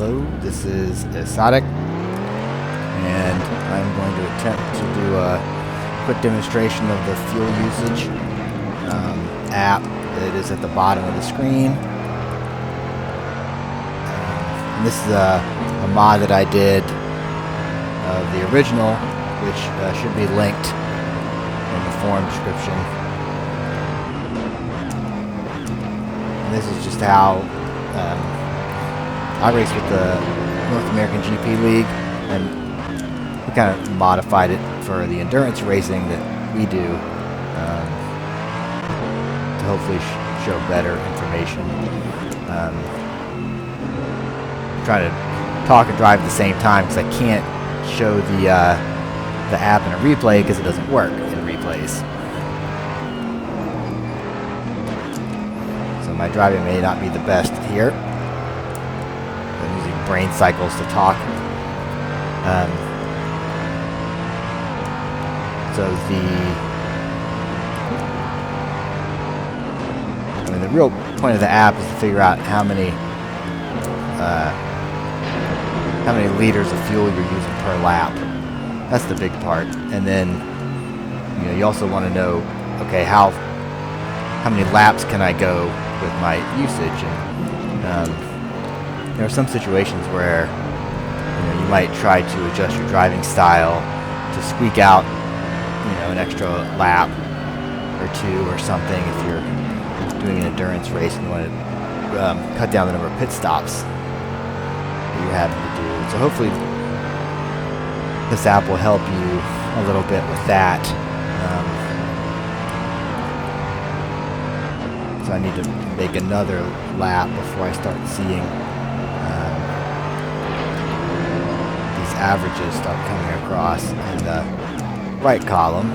Hello, this is Esotic, and I'm going to attempt to do a quick demonstration of the fuel usage app that is at the bottom of the screen. And this is a mod that I did of the original, which should be linked in the forum description. And this is just how I race with the North American GP League, and we kind of modified it for the endurance racing that we do to hopefully show better information. I'm trying to talk and drive at the same time because I can't show the app in a replay because it doesn't work in replays. So my driving may not be the best here. I'm using brain cycles to talk. The real point of the app is to figure out how many liters of fuel you're using per lap. That's the big part. And then you also want to know, okay, how many laps can I go with my usage? And there are some situations where you might try to adjust your driving style to squeak out an extra lap or two or something if you're doing an endurance race and you want to cut down the number of pit stops that you're having to do. So hopefully this app will help you a little bit with that. So I need to make another lap before I start seeing these averages start coming across in the right column.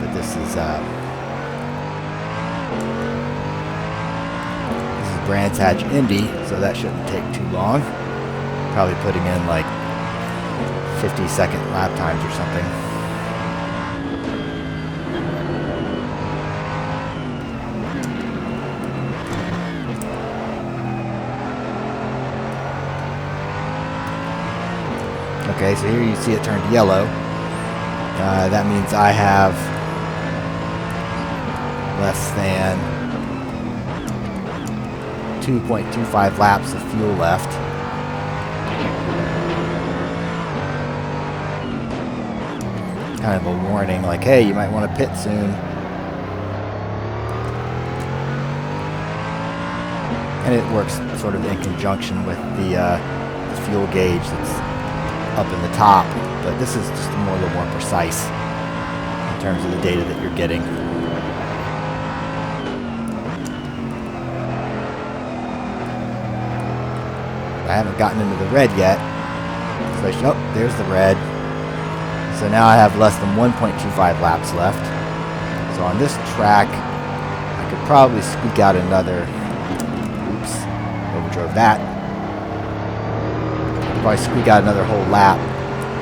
But this is Brands Hatch Indy, so that shouldn't take too long. Probably putting in like 50-second lap times or something. Okay, so here you see it turned yellow. That means I have less than 2.25 laps of fuel left. Kind of a warning, like, hey, you might want to pit soon. And it works sort of in conjunction with the fuel gauge that's up in the top, but this is just a little more precise in terms of the data that you're getting. I haven't gotten into the red yet. So there's the red. So now I have less than 1.25 laps left. So on this track, I could probably squeak out another. Oops, overdrove that. Probably squeak out another whole lap,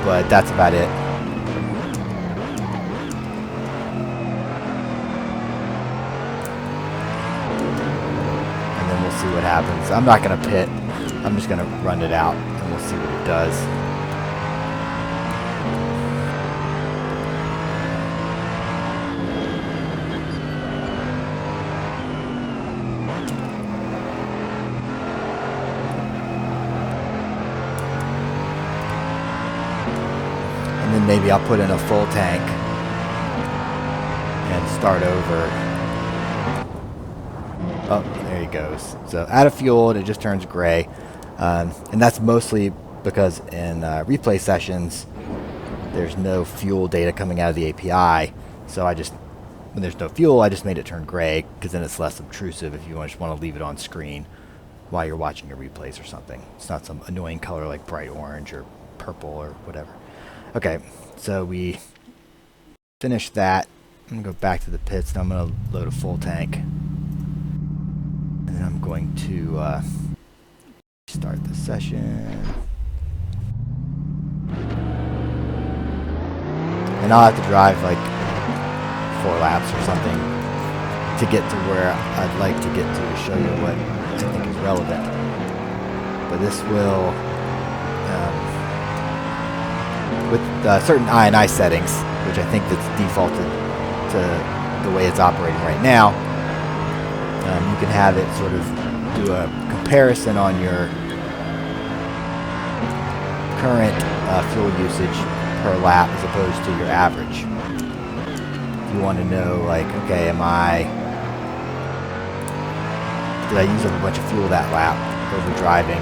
but that's about it. And then we'll see what happens. I'm not going to pit. I'm just going to run it out, and we'll see what it does. And then maybe I'll put in a full tank and start over. Oh, there he goes. So out of fuel, and it just turns gray. And that's mostly because in replay sessions, there's no fuel data coming out of the API. So when there's no fuel, I just made it turn gray because then it's less obtrusive if you just want to leave it on screen while you're watching your replays or something. It's not some annoying color like bright orange or purple or whatever. Okay, so we finished that. I'm going to go back to the pits. Now I'm going to load a full tank. And then I'm going to start the session. And I'll have to drive like 4 laps or something to get to where I'd like to get to show you what I think is relevant. but this will, with certain I&I settings, which I think that's defaulted to the way it's operating right now, you can have it sort of do a comparison on your current fuel usage per lap as opposed to your average. If you want to know, like, okay, did I use up a bunch of fuel that lap over driving,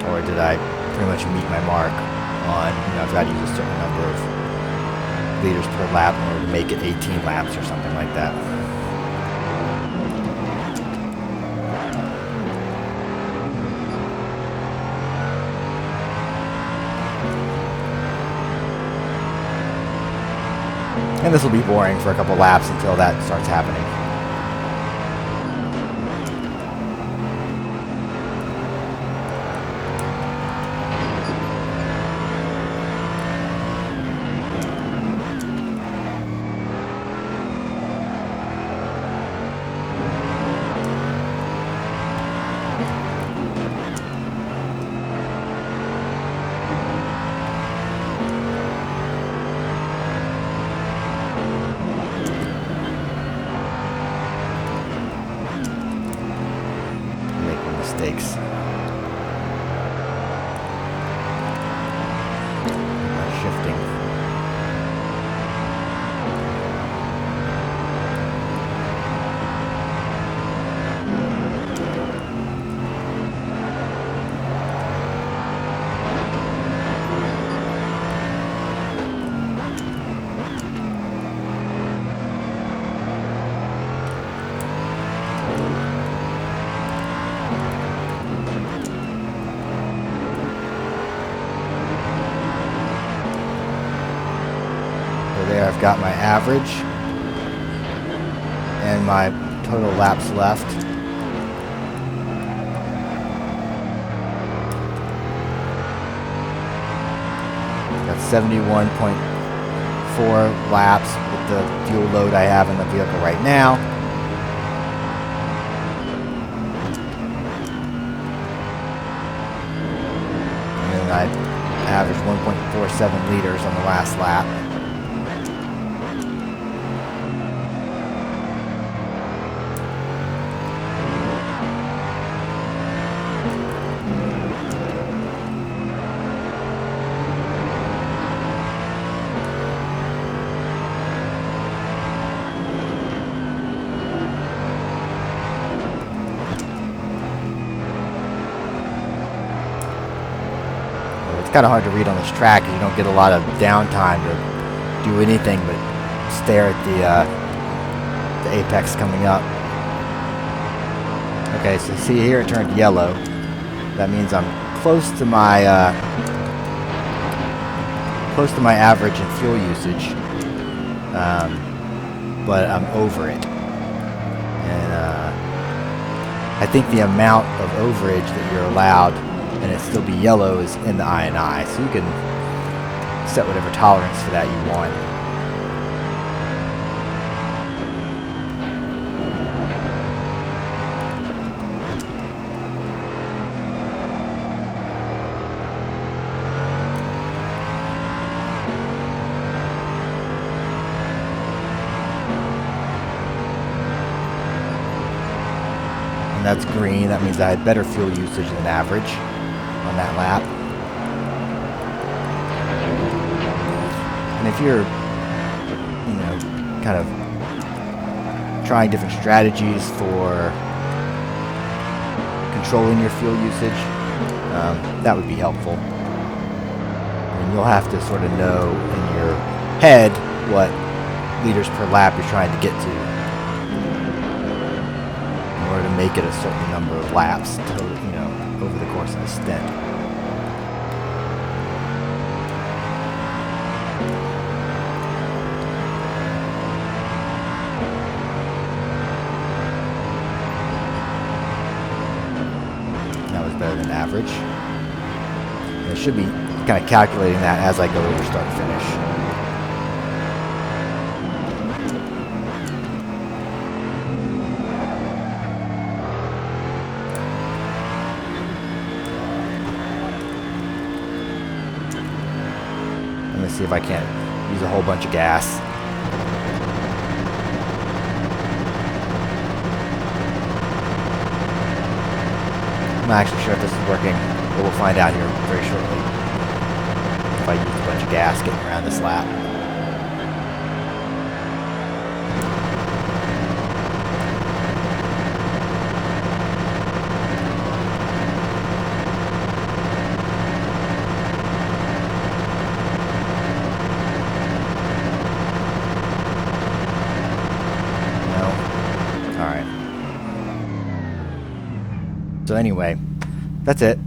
or did I pretty much meet my mark on, I've got to use a certain number of liters per lap in order to make it 18 laps or something like that. And this will be boring for a couple laps until that starts happening. Mistakes. Shifting. There I've got my average and my total laps left. Got 71.4 laps with the fuel load I have in the vehicle right now. And then I averaged 1.47 liters on the last lap. It's kind of hard to read on this track because you don't get a lot of downtime to do anything but stare at the apex coming up. Okay, so see here it turned yellow. That means I'm close to my average in fuel usage, but I'm over it. And I think the amount of overage that you're allowed and it still be yellow is in the I&I, so you can set whatever tolerance for that you want. And that's green. That means I had better fuel usage than average on that lap. And if you're, kind of trying different strategies for controlling your fuel usage, that would be helpful. And you'll have to sort of know in your head what liters per lap you're trying to get to in order to make it a certain number of laps over the course of a stint. That was better than average. And it should be kind of calculating that as I go over start finish. to see if I can't use a whole bunch of gas. I'm not actually sure if this is working, but we'll find out here very shortly if I use a bunch of gas getting around this lap. So anyway, that's it.